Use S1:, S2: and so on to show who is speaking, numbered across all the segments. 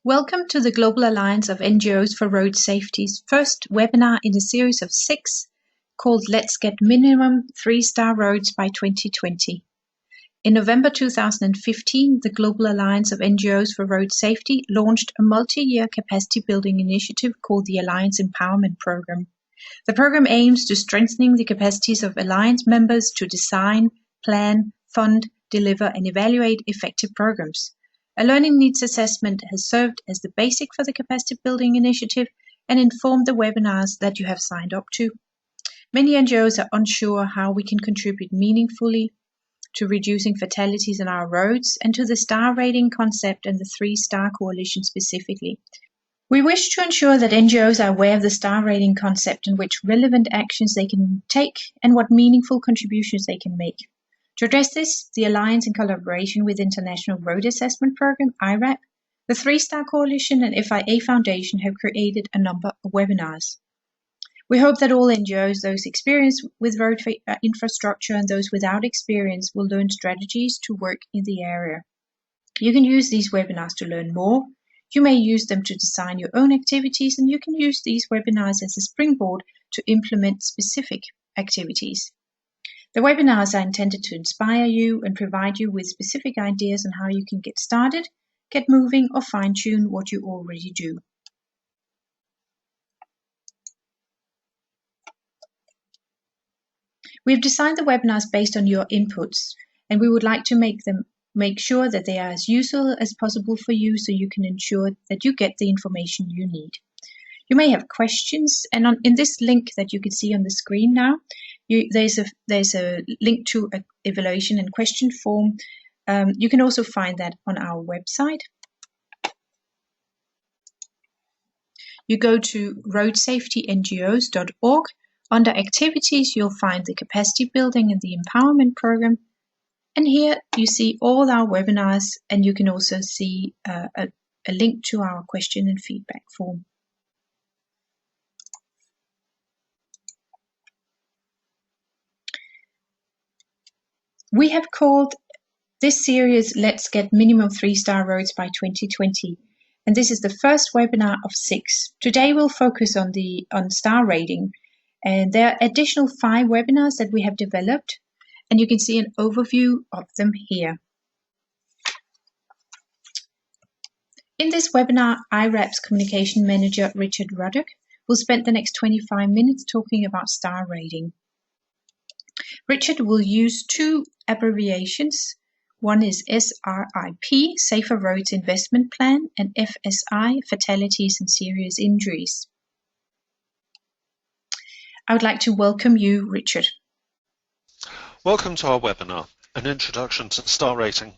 S1: Welcome to the Global Alliance of NGOs for Road Safety's first webinar in a series of 6 called Let's Get Minimum 3-Star Roads by 2020. In November 2015, the Global Alliance of NGOs for Road Safety launched a multi-year capacity building initiative called the Alliance Empowerment Program. The program aims to strengthening the capacities of Alliance members to design, plan, fund, deliver and evaluate effective programs. A learning needs assessment has served as the basic for the capacity building initiative and informed the webinars that you have signed up to. Many NGOs are unsure how we can contribute meaningfully to reducing fatalities on our roads and to the star rating concept and the 3-star coalition specifically. We wish to ensure that NGOs are aware of the star rating concept and which relevant actions they can take and what meaningful contributions they can make. To address this, the Alliance, in collaboration with International Road Assessment Program, iRAP, the 3-Star Coalition and FIA Foundation have created a number of webinars. We hope that all NGOs, those experienced with road infrastructure and those without experience, will learn strategies to work in the area. You can use these webinars to learn more. You may use them to design your own activities, and you can use these webinars as a springboard to implement specific activities. The webinars are intended to inspire you and provide you with specific ideas on how you can get started, get moving, or fine-tune what you already do. We've designed the webinars based on your inputs, and we would like to make sure that they are as useful as possible for you so you can ensure that you get the information you need. You may have questions, and in this link that you can see on the screen now, there's a link to an evaluation and question form. You can also find that on our website. You go to roadsafetynGOs.org. Under activities, you'll find the capacity building and the empowerment program. And here you see all our webinars, and you can also see a link to our question and feedback form. We have called this series Let's Get Minimum 3-Star Roads by 2020, and this is the first webinar of 6. Today we'll focus on star rating, and there are additional 5 webinars that we have developed, and you can see an overview of them here. In this webinar, iRAP's Communication Manager Richard Ruddock will spend the next 25 minutes talking about star rating. Richard will use 2 abbreviations. One is SRIP, Safer Roads Investment Plan, and FSI, Fatalities and Serious Injuries. I would like to welcome you, Richard.
S2: Welcome to our webinar, An Introduction to Star Rating.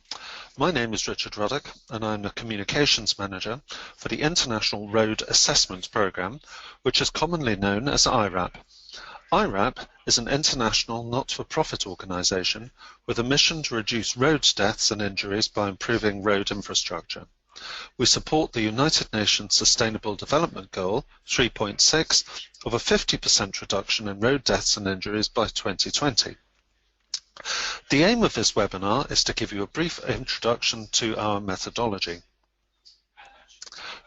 S2: My name is Richard Ruddock, and I'm the Communications Manager for the International Road Assessment Program, which is commonly known as iRAP. iRAP is an international not-for-profit organisation with a mission to reduce road deaths and injuries by improving road infrastructure. We support the United Nations Sustainable Development Goal 3.6 of a 50% reduction in road deaths and injuries by 2020. The aim of this webinar is to give you a brief introduction to our methodology.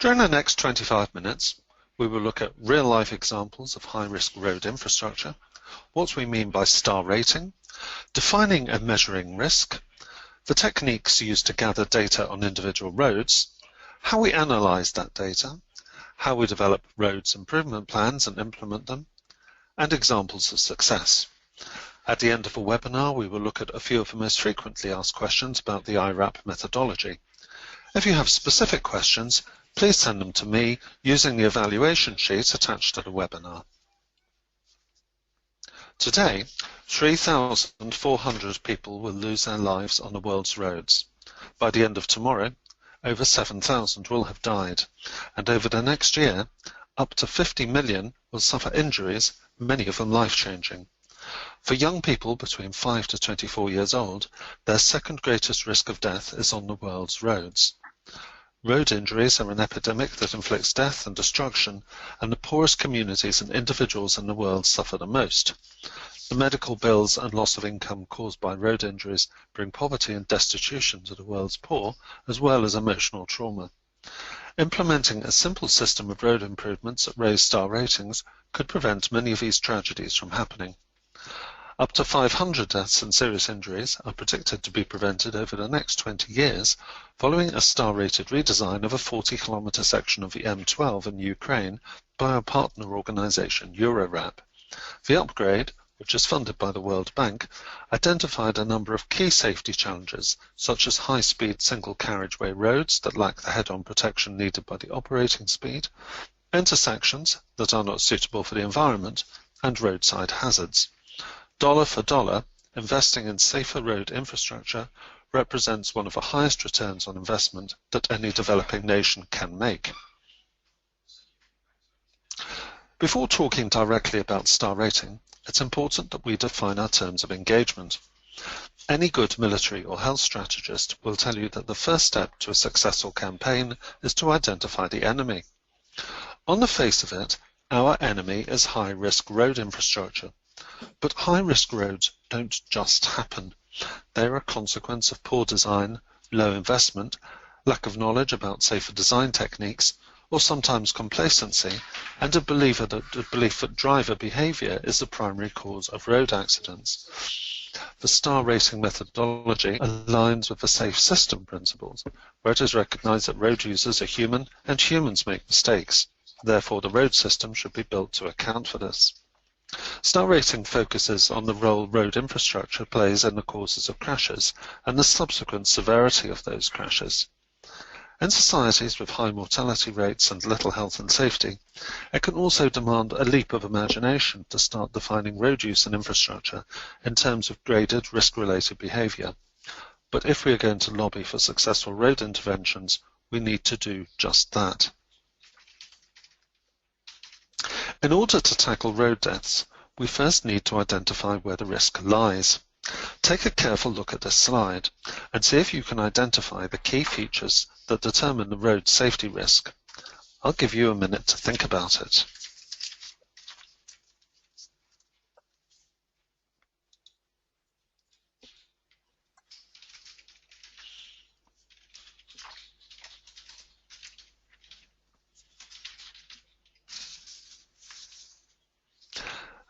S2: During the next 25 minutes, we will look at real-life examples of high-risk road infrastructure, what we mean by star rating, defining and measuring risk, the techniques used to gather data on individual roads, how we analyze that data, how we develop roads improvement plans and implement them, and examples of success. At the end of the webinar, we will look at a few of the most frequently asked questions about the iRAP methodology. If you have specific questions, please send them to me using the evaluation sheet attached to the webinar. Today, 3,400 people will lose their lives on the world's roads. By the end of tomorrow, over 7,000 will have died, and over the next year, up to 50 million will suffer injuries, many of them life-changing. For young people between 5 to 24 years old, their second greatest risk of death is on the world's roads. Road injuries are an epidemic that inflicts death and destruction, and the poorest communities and individuals in the world suffer the most. The medical bills and loss of income caused by road injuries bring poverty and destitution to the world's poor, as well as emotional trauma. Implementing a simple system of road improvements that raise star ratings could prevent many of these tragedies from happening. Up to 500 deaths and serious injuries are predicted to be prevented over the next 20 years following a star-rated redesign of a 40-kilometre section of the M12 in Ukraine by our partner organisation iRAP. The upgrade, which is funded by the World Bank, identified a number of key safety challenges, such as high-speed single-carriageway roads that lack the head-on protection needed by the operating speed, intersections that are not suitable for the environment, and roadside hazards. Dollar for dollar, investing in safer road infrastructure represents one of the highest returns on investment that any developing nation can make. Before talking directly about star rating, it's important that we define our terms of engagement. Any good military or health strategist will tell you that the first step to a successful campaign is to identify the enemy. On the face of it, our enemy is high-risk road infrastructure. But high-risk roads don't just happen. They are a consequence of poor design, low investment, lack of knowledge about safer design techniques, or sometimes complacency, and a belief that driver behaviour is the primary cause of road accidents. The star rating methodology aligns with the safe system principles, where it is recognised that road users are human and humans make mistakes. Therefore, the road system should be built to account for this. Star rating focuses on the role road infrastructure plays in the causes of crashes and the subsequent severity of those crashes. In societies with high mortality rates and little health and safety, it can also demand a leap of imagination to start defining road use and infrastructure in terms of graded risk-related behaviour. But if we are going to lobby for successful road interventions, we need to do just that. In order to tackle road deaths, we first need to identify where the risk lies. Take a careful look at this slide and see if you can identify the key features that determine the road safety risk. I'll give you a minute to think about it.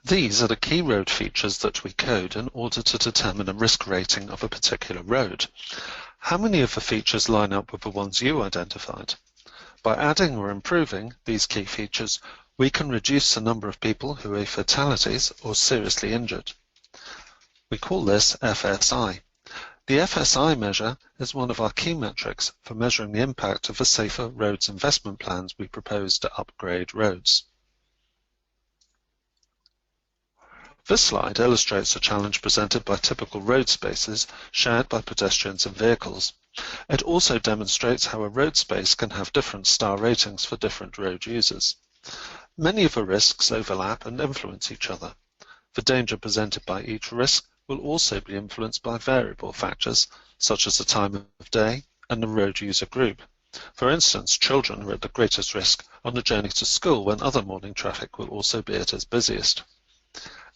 S2: These are the key road features that we code in order to determine a risk rating of a particular road. How many of the features line up with the ones you identified? By adding or improving these key features, we can reduce the number of people who are fatalities or seriously injured. We call this FSI. The FSI measure is one of our key metrics for measuring the impact of the safer roads investment plans we propose to upgrade roads. This slide illustrates a challenge presented by typical road spaces shared by pedestrians and vehicles. It also demonstrates how a road space can have different star ratings for different road users. Many of the risks overlap and influence each other. The danger presented by each risk will also be influenced by variable factors, such as the time of day and the road user group. For instance, children are at the greatest risk on the journey to school when other morning traffic will also be at its busiest.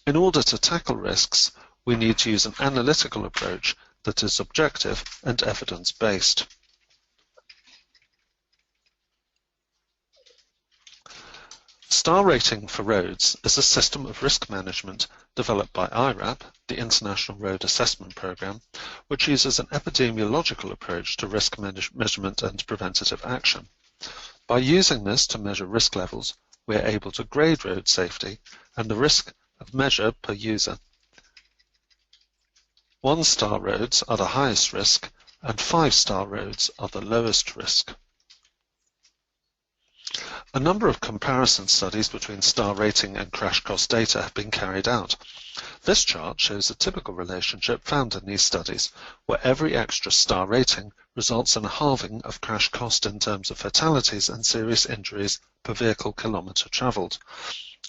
S2: In order to tackle risks, we need to use an analytical approach that is objective and evidence-based. Star rating for roads is a system of risk management developed by iRAP, the International Road Assessment Programme, which uses an epidemiological approach to risk measurement and preventative action. By using this to measure risk levels, we are able to grade road safety and the risk of measure per user. 1-star roads are the highest risk and 5-star roads are the lowest risk. A number of comparison studies between star rating and crash cost data have been carried out. This chart shows a typical relationship found in these studies, where every extra star rating results in a halving of crash cost in terms of fatalities and serious injuries per vehicle kilometre travelled.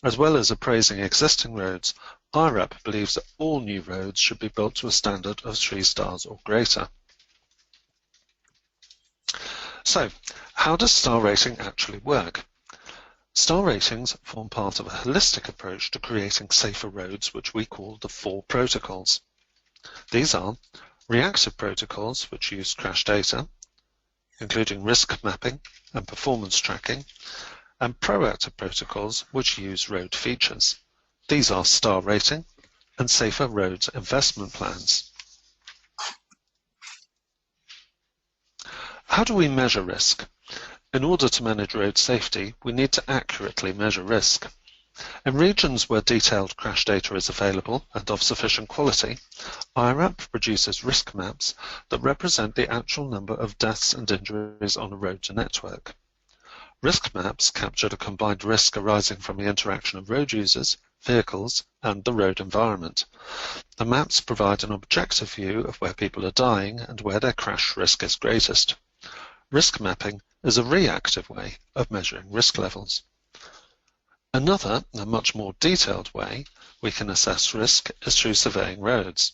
S2: As well as appraising existing roads, iRAP believes that all new roads should be built to a standard of 3 stars or greater. So, how does star rating actually work? Star ratings form part of a holistic approach to creating safer roads, which we call the 4 protocols. These are reactive protocols, which use crash data, including risk mapping and performance tracking, and proactive protocols which use road features. These are star rating and safer roads investment plans. How do we measure risk? In order to manage road safety, we need to accurately measure risk. In regions where detailed crash data is available and of sufficient quality, iRAP produces risk maps that represent the actual number of deaths and injuries on a road network. Risk maps capture the combined risk arising from the interaction of road users, vehicles, and the road environment. The maps provide an objective view of where people are dying and where their crash risk is greatest. Risk mapping is a reactive way of measuring risk levels. Another, and much more detailed way we can assess risk is through surveying roads.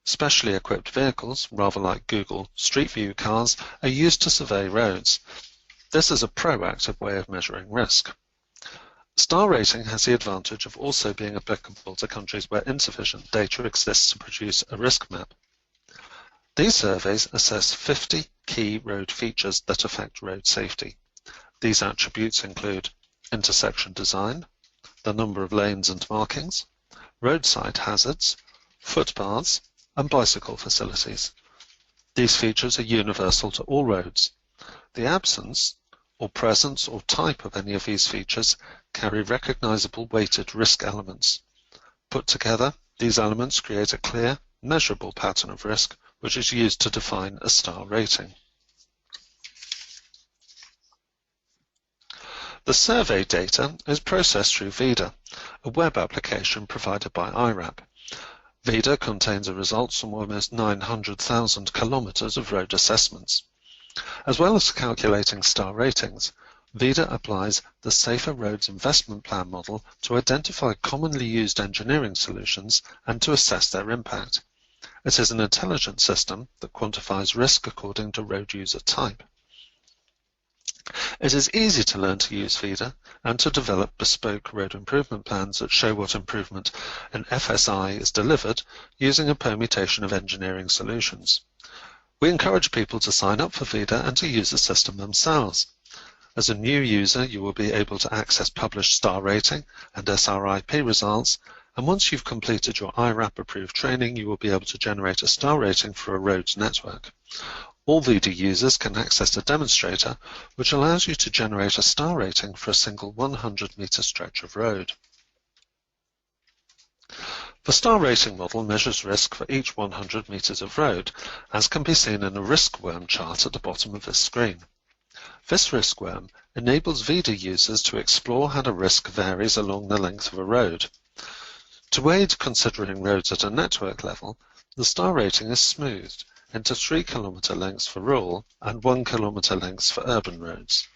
S2: Specially equipped vehicles, rather like Google Street View cars, are used to survey roads. This is a proactive way of measuring risk. Star rating has the advantage of also being applicable to countries where insufficient data exists to produce a risk map. These surveys assess 50 key road features that affect road safety. These attributes include intersection design, the number of lanes and markings, roadside hazards, footpaths, and bicycle facilities. These features are universal to all roads. The absence or presence or type of any of these features carry recognizable weighted risk elements. Put together, these elements create a clear, measurable pattern of risk which is used to define a star rating. The survey data is processed through VIDA, a web application provided by iRAP. VIDA contains the results from almost 900,000 kilometers of road assessments. As well as calculating star ratings, VIDA applies the Safer Roads Investment Plan model to identify commonly used engineering solutions and to assess their impact. It is an intelligent system that quantifies risk according to road user type. It is easy to learn to use VIDA and to develop bespoke road improvement plans that show what improvement in FSI is delivered using a permutation of engineering solutions. We encourage people to sign up for VIDA and to use the system themselves. As a new user, you will be able to access published star rating and SRIP results, and once you've completed your iRAP approved training, you will be able to generate a star rating for a roads network. All VIDA users can access the demonstrator, which allows you to generate a star rating for a single 100-meter stretch of road. The star rating model measures risk for each 100 meters of road, as can be seen in a risk worm chart at the bottom of this screen. This risk worm enables VIDA users to explore how the risk varies along the length of a road. To aid considering roads at a network level, the star rating is smoothed into 3-kilometer lengths for rural and 1-kilometer lengths for urban roads.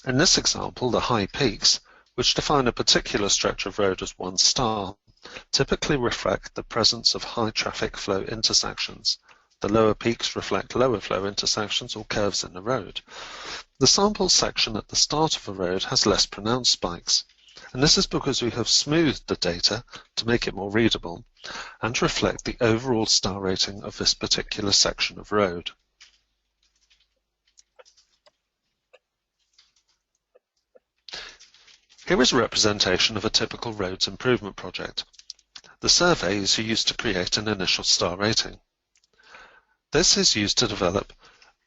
S2: In this example, the high peaks, which define a particular stretch of road as 1 star, typically reflect the presence of high traffic flow intersections. The lower peaks reflect lower flow intersections or curves in the road. The sample section at the start of a road has less pronounced spikes, and this is because we have smoothed the data to make it more readable and to reflect the overall star rating of this particular section of road. Here is a representation of a typical roads improvement project. The survey is used to create an initial star rating. This is used to develop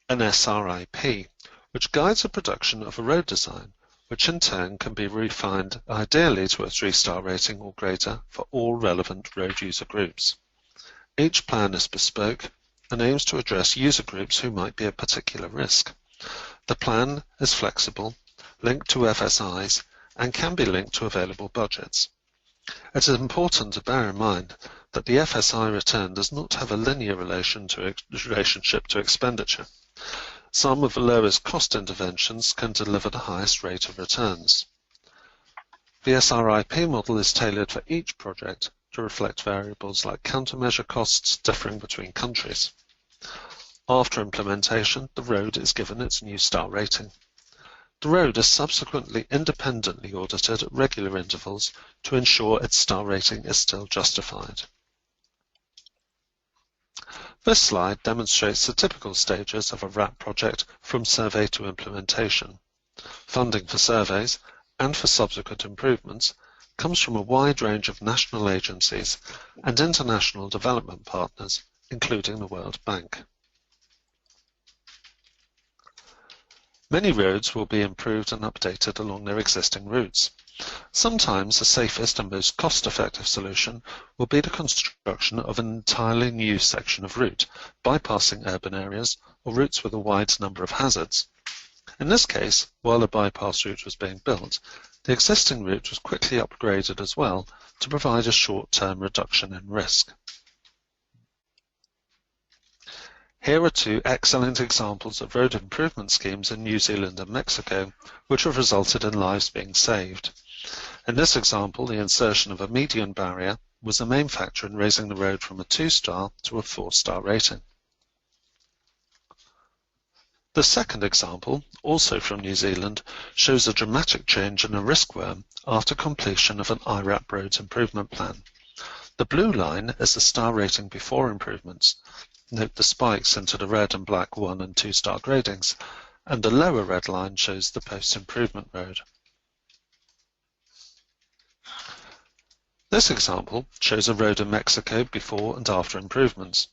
S2: an SRIP, which guides the production of a road design, which in turn can be refined ideally to a 3-star rating or greater for all relevant road user groups. Each plan is bespoke and aims to address user groups who might be at particular risk. The plan is flexible, linked to FSIs, and can be linked to available budgets. It is important to bear in mind that the FSI return does not have a linear relationship to expenditure. Some of the lowest cost interventions can deliver the highest rate of returns. The SRIP model is tailored for each project to reflect variables like countermeasure costs differing between countries. After implementation, the road is given its new star rating. The road is subsequently independently audited at regular intervals to ensure its star rating is still justified. This slide demonstrates the typical stages of a RAP project from survey to implementation. Funding for surveys and for subsequent improvements comes from a wide range of national agencies and international development partners, including the World Bank. Many roads will be improved and updated along their existing routes. Sometimes the safest and most cost-effective solution will be the construction of an entirely new section of route, bypassing urban areas or routes with a wide number of hazards. In this case, while the bypass route was being built, the existing route was quickly upgraded as well to provide a short-term reduction in risk. Here are two excellent examples of road improvement schemes in New Zealand and Mexico, which have resulted in lives being saved. In this example, the insertion of a median barrier was the main factor in raising the road from a 2-star to a 4-star rating. The second example, also from New Zealand, shows a dramatic change in a riskworm after completion of an iRAP roads improvement plan. The blue line is the star rating before improvements. Note the spikes into the red and black 1- and 2-star gradings, and the lower red line shows the post-improvement road. This example shows a road in Mexico before and after improvements.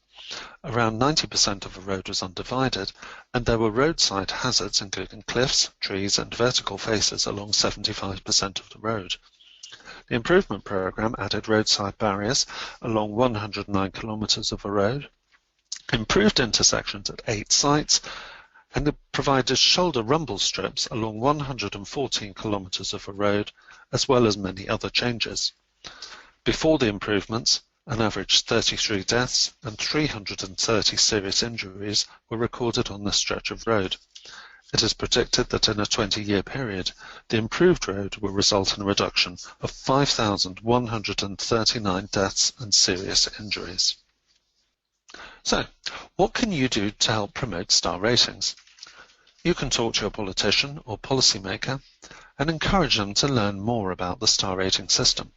S2: Around 90% of the road was undivided, and there were roadside hazards including cliffs, trees and vertical faces along 75% of the road. The improvement programme added roadside barriers along 109 kilometres of the road, improved intersections at 8 sites, and it provided shoulder rumble strips along 114 kilometres of the road, as well as many other changes. Before the improvements, an average 33 deaths and 330 serious injuries were recorded on this stretch of road. It is predicted that in a 20-year period, the improved road will result in a reduction of 5,139 deaths and serious injuries. So, what can you do to help promote star ratings? You can talk to your politician or policymaker and encourage them to learn more about the star rating system.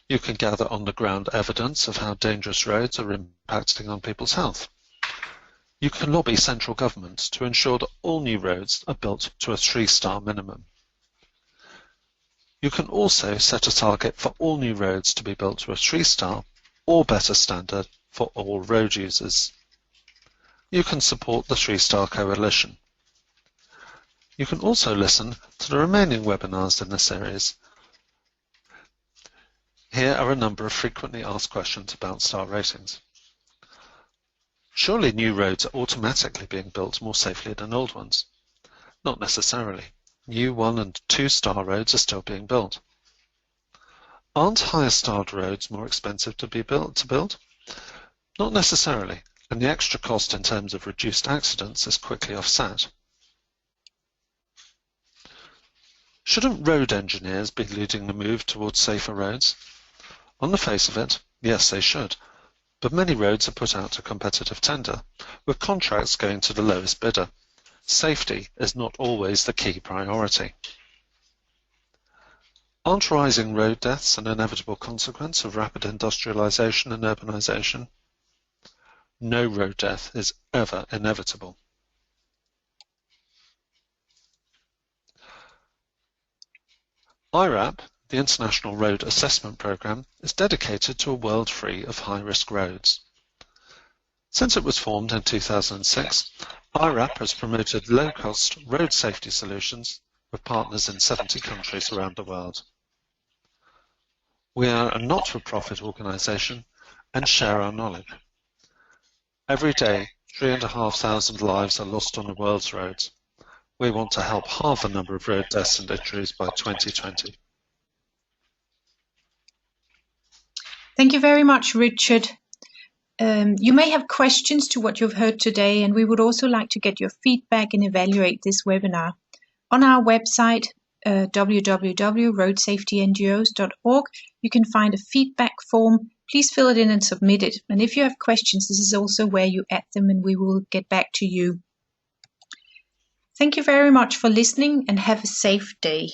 S2: You can gather on-the-ground evidence of how dangerous roads are impacting on people's health. You can lobby central government to ensure that all new roads are built to a 3-star minimum. You can also set a target for all new roads to be built to a 3-star or better standard for all road users. You can support the 3-Star Coalition. You can also listen to the remaining webinars in this series. Here are a number of frequently asked questions about star ratings. Surely new roads are automatically being built more safely than old ones? Not necessarily. New 1- and 2-star roads are still being built. Aren't higher-starred roads more expensive to build? Not necessarily, and the extra cost in terms of reduced accidents is quickly offset. Shouldn't road engineers be leading the move towards safer roads? On the face of it, yes, they should, but many roads are put out to competitive tender, with contracts going to the lowest bidder. Safety is not always the key priority. Aren't rising road deaths an inevitable consequence of rapid industrialisation and urbanisation? No road death is ever inevitable. iRAP, the International Road Assessment Programme, is dedicated to a world free of high-risk roads. Since it was formed in 2006, iRAP has promoted low-cost road safety solutions with partners in 70 countries around the world. We are a not-for-profit organisation and share our knowledge. Every day, 3,500 lives are lost on the world's roads. We want to help halve the number of road deaths and injuries by 2020.
S1: Thank you very much, Richard. You may have questions to what you've heard today, and we would also like to get your feedback and evaluate this webinar. On our website, www.roadsafetynGOs.org, you can find a feedback form. Please fill it in and submit it. And if you have questions, this is also where you add them and we will get back to you. Thank you very much for listening and have a safe day.